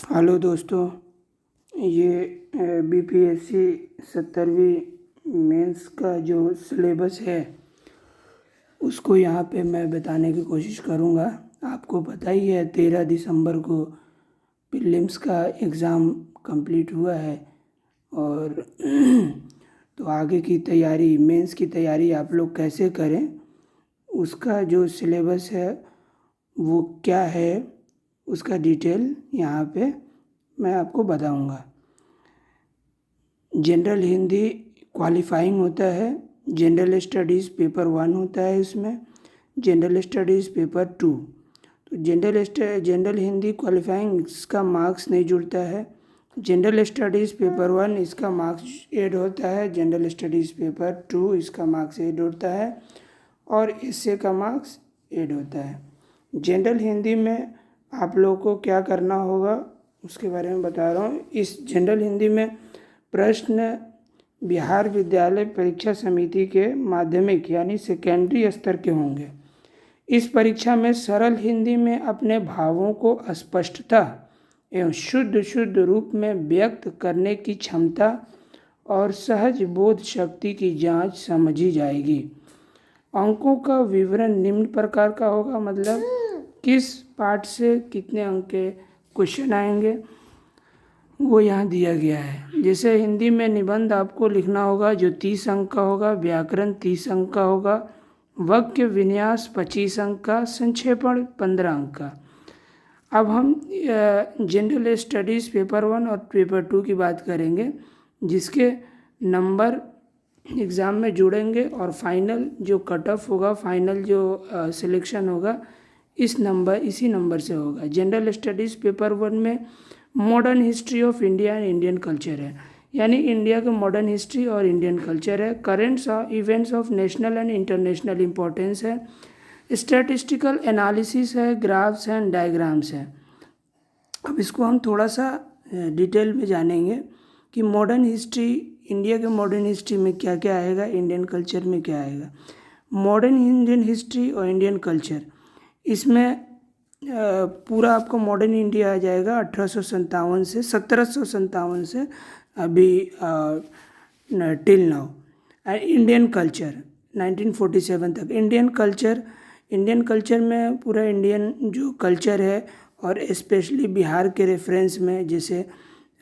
Hello दोस्तों, ये BPSC 70वीं mains का जो सिलेबस है उसको यहाँ पे मैं बताने की कोशिश करूँगा। आपको पता ही है 13 दिसंबर को प्रीलिम्स का एग्ज़ाम कंप्लीट हुआ है और तो आगे की तैयारी, मेंस की तैयारी आप लोग कैसे करें, उसका जो सिलेबस है वो क्या है, उसका डिटेल यहाँ पे मैं आपको बताऊँगा। जनरल हिंदी क्वालिफाइंग होता है, जनरल स्टडीज़ पेपर 1 होता है, इसमें जनरल स्टडीज़ पेपर 2। तो जनरल हिंदी क्वालिफाइंग इसका मार्क्स नहीं जुड़ता है। जनरल स्टडीज़ पेपर 1 इसका मार्क्स ऐड होता है, जनरल स्टडीज़ पेपर 2 इसका मार्क्स ऐड होता है और इससे का मार्क्स ऐड होता है। जनरल हिंदी में आप लोगों को क्या करना होगा उसके बारे में बता रहा हूँ। इस जनरल हिंदी में प्रश्न बिहार विद्यालय परीक्षा समिति के माध्यमिक यानी सेकेंडरी स्तर के होंगे। इस परीक्षा में सरल हिंदी में अपने भावों को स्पष्टता एवं शुद्ध रूप में व्यक्त करने की क्षमता और सहज बोध शक्ति की जांच समझी जाएगी। अंकों का विवरण निम्न प्रकार का होगा, मतलब किस पार्ट से कितने अंक के क्वेश्चन आएंगे वो यहाँ दिया गया है। जैसे हिंदी में निबंध आपको लिखना होगा जो 30 अंक का होगा, व्याकरण 30 अंक का होगा, वाक्य विन्यास 25 अंक का, संक्षेपण 15 अंक का। अब हम जनरल स्टडीज़ पेपर 1 और पेपर 2 की बात करेंगे, जिसके नंबर एग्ज़ाम में जुड़ेंगे और फाइनल जो कट ऑफ होगा, फाइनल जो सिलेक्शन होगा इसी नंबर से होगा। जनरल स्टडीज़ पेपर 1 में modern history of India and Indian culture है, यानी इंडिया के मॉडर्न हिस्ट्री और इंडियन कल्चर है। Currents events of national and international importance है। स्टैटिस्टिकल एनालिसिस है, ग्राफ्स एंड डायग्राम्स है। अब इसको हम थोड़ा सा डिटेल में जानेंगे कि मॉडर्न हिस्ट्री, इंडिया के मॉडर्न हिस्ट्री में क्या क्या आएगा, इंडियन कल्चर में क्या आएगा। मॉडर्न इंडियन हिस्ट्री और इंडियन कल्चर, इसमें पूरा आपको मॉडर्न इंडिया आ जाएगा 1757 से अभी टिल नाउ। इंडियन कल्चर 1947 तक। इंडियन कल्चर में पूरा इंडियन जो कल्चर है और स्पेशली बिहार के रेफरेंस में, जैसे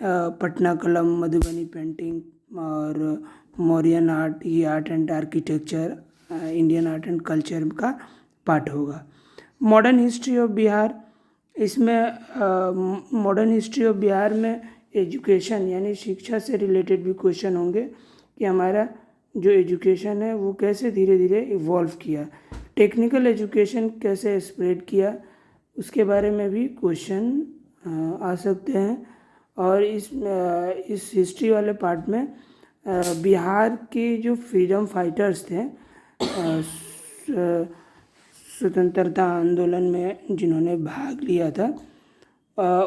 पटना कलम, मधुबनी पेंटिंग और मौर्यन आर्ट, ये art and architecture Indian art and culture का पार्ट होगा। मॉडर्न हिस्ट्री ऑफ बिहार, इसमें मॉडर्न हिस्ट्री ऑफ बिहार में एजुकेशन यानी शिक्षा से रिलेटेड भी क्वेश्चन होंगे कि हमारा जो एजुकेशन है वो कैसे धीरे धीरे इवॉल्व किया, टेक्निकल एजुकेशन कैसे स्प्रेड किया, उसके बारे में भी क्वेश्चन आ सकते हैं। और इस हिस्ट्री वाले पार्ट में बिहार के जो फ्रीडम फाइटर्स थे, स्वतंत्रता आंदोलन में जिन्होंने भाग लिया था,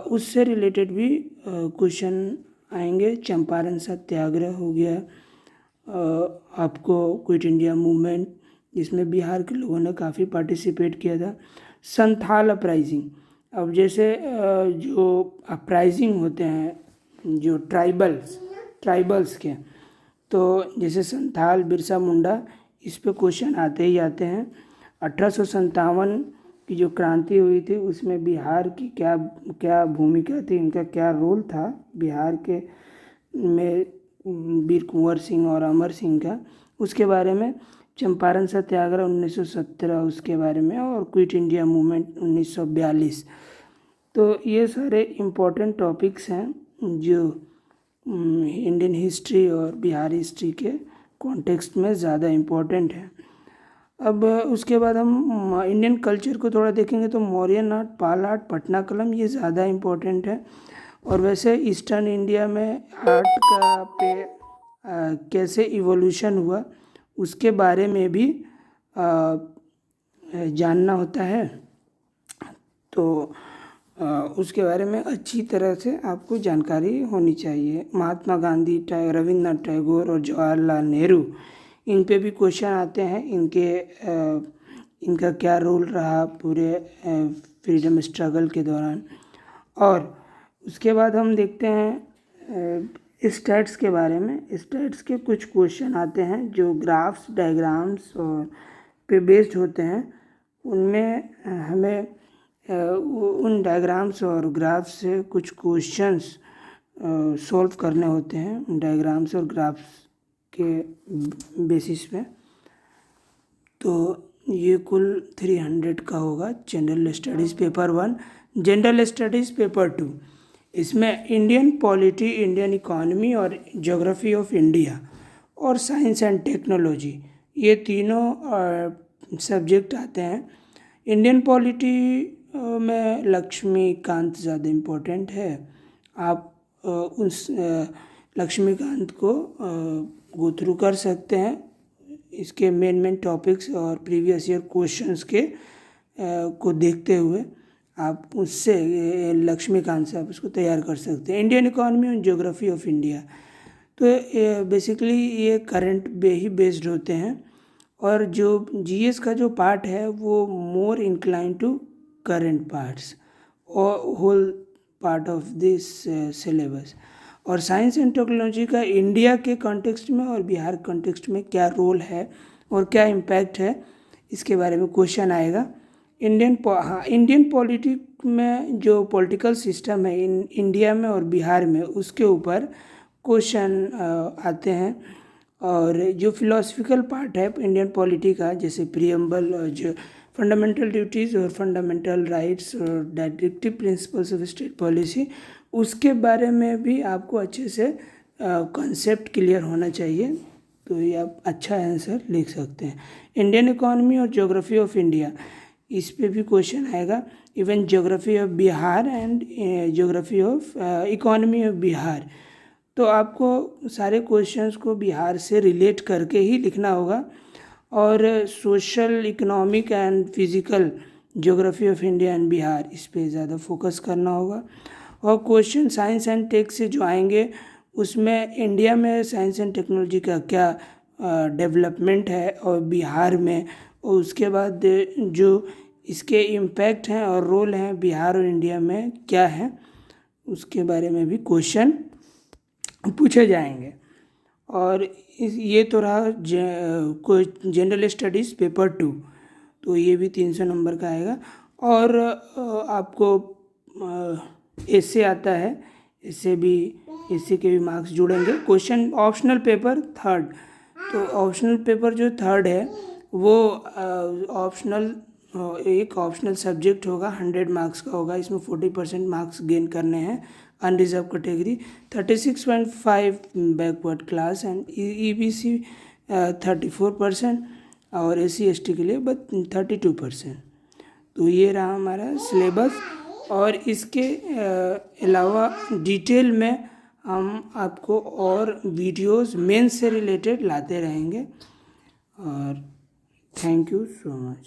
उससे रिलेटेड भी क्वेश्चन आएंगे। चंपारण सत्याग्रह हो गया, आपको क्विट इंडिया मूवमेंट, जिसमें बिहार के लोगों ने काफ़ी पार्टिसिपेट किया था। संथाल अपराइजिंग, अब जैसे जो अपराइजिंग होते हैं जो ट्राइबल्स के, तो जैसे संथाल, बिरसा मुंडा, इस पे क्वेश्चन आते ही आते हैं। 1857 की जो क्रांति हुई थी उसमें बिहार की क्या भूमिका थी, इनका क्या रोल था बिहार के में, वीर कुंवर सिंह और अमर सिंह का, उसके बारे में। चंपारण सत्याग्रह 1917 उसके बारे में, और क्विट इंडिया मूवमेंट 1942। तो ये सारे इम्पोर्टेंट टॉपिक्स हैं जो इंडियन हिस्ट्री और बिहार हिस्ट्री के कॉन्टेक्स्ट में ज़्यादा इम्पोर्टेंट है। अब उसके बाद हम इंडियन कल्चर को थोड़ा देखेंगे तो मौर्यन आर्ट, पाल आर्ट, पटना कलम, ये ज़्यादा इम्पोर्टेंट है। और वैसे ईस्टर्न इंडिया में आर्ट का कैसे इवोल्यूशन हुआ उसके बारे में भी जानना होता है। तो उसके बारे में अच्छी तरह से आपको जानकारी होनी चाहिए। महात्मा गांधी, रविंद्रनाथ टैगोर और जवाहरलाल नेहरू, इन पे भी क्वेश्चन आते हैं। इनका क्या रोल रहा पूरे फ्रीडम स्ट्रगल के दौरान। और उसके बाद हम देखते हैं स्टैट्स के बारे में। स्टैट्स के कुछ क्वेश्चन आते हैं जो ग्राफ्स, डायग्राम्स और पे बेस्ड होते हैं। उनमें हमें उन डायग्राम्स और ग्राफ्स से कुछ क्वेश्चंस सॉल्व करने होते हैं डायग्राम्स और ग्राफ्स के बेसिस पे। तो ये कुल 300 का होगा। General studies paper 1, general studies paper 2, इसमें इंडियन पॉलिटी, इंडियन इकॉनमी और ज्योग्राफी ऑफ इंडिया और साइंस एंड टेक्नोलॉजी, ये तीनों सब्जेक्ट आते हैं। इंडियन पॉलिटी में लक्ष्मीकांत ज़्यादा इम्पोर्टेंट है। आप उस लक्ष्मीकांत को गो थ्रू कर सकते हैं। इसके मेन टॉपिक्स और प्रीवियस ईयर क्वेश्चंस के को देखते हुए आप उससे लक्ष्मीकांत से आप उसको तैयार कर सकते हैं। इंडियन इकॉनमी और ज्योग्राफी ऑफ इंडिया, तो बेसिकली ये करंट ही बेस्ड होते हैं। और जो जीएस का जो पार्ट है वो more incline to current parts और whole part of this syllabus. और साइंस एंड टेक्नोलॉजी का इंडिया के कॉन्टेक्स्ट में और बिहार कॉन्टेक्स्ट में क्या रोल है और क्या इम्पैक्ट है, इसके बारे में क्वेश्चन आएगा। इंडियन पॉलिटिक में जो पॉलिटिकल सिस्टम है इंडिया में और बिहार में, उसके ऊपर क्वेश्चन आते हैं। और जो फिलोसफिकल पार्ट है इंडियन पॉलिटी का, जैसे प्रीएम्बल और जो फंडामेंटल ड्यूटीज़ और फंडामेंटल राइट्स और directive principles of state policy, उसके बारे में भी आपको अच्छे से कॉन्सेप्ट क्लियर होना चाहिए। तो ये आप अच्छा आंसर लिख सकते हैं। इंडियन इकॉनमी और ज्योग्राफी ऑफ इंडिया, इस पे भी क्वेश्चन आएगा। Even geography of Bihar and geography of economy of Bihar, तो आपको सारे क्वेश्चंस को बिहार से रिलेट करके ही लिखना होगा। और social, economic and physical geography of India and Bihar, इस पे ज़्यादा फोकस करना होगा। और क्वेश्चन साइंस एंड टेक से जो आएंगे, उसमें इंडिया में साइंस एंड टेक्नोलॉजी का क्या डेवलपमेंट है और बिहार में, और उसके बाद जो इसके इम्पैक्ट हैं और रोल हैं बिहार और इंडिया में क्या है, उसके बारे में भी क्वेश्चन पूछे जाएंगे। और ये तो रहा जनरल स्टडीज़ पेपर 2, तो ये भी 300 नंबर का आएगा। और आपको इससे आता है, इससे के भी मार्क्स जुड़ेंगे। क्वेश्चन ऑप्शनल पेपर 3rd, तो ऑप्शनल पेपर जो 3rd है वो एक ऑप्शनल सब्जेक्ट होगा, 100 मार्क्स का होगा। इसमें 40% मार्क्स गेन करने हैं। Unreserved category 36.5 backward class and EBC 34% और SC ST के लिए बस 32%। तो ये रहा हमारा सिलेबस। और इसके अलावा डिटेल में हम आपको और वीडियोस मेंस से रिलेटेड लाते रहेंगे। और थैंक यू सो मच।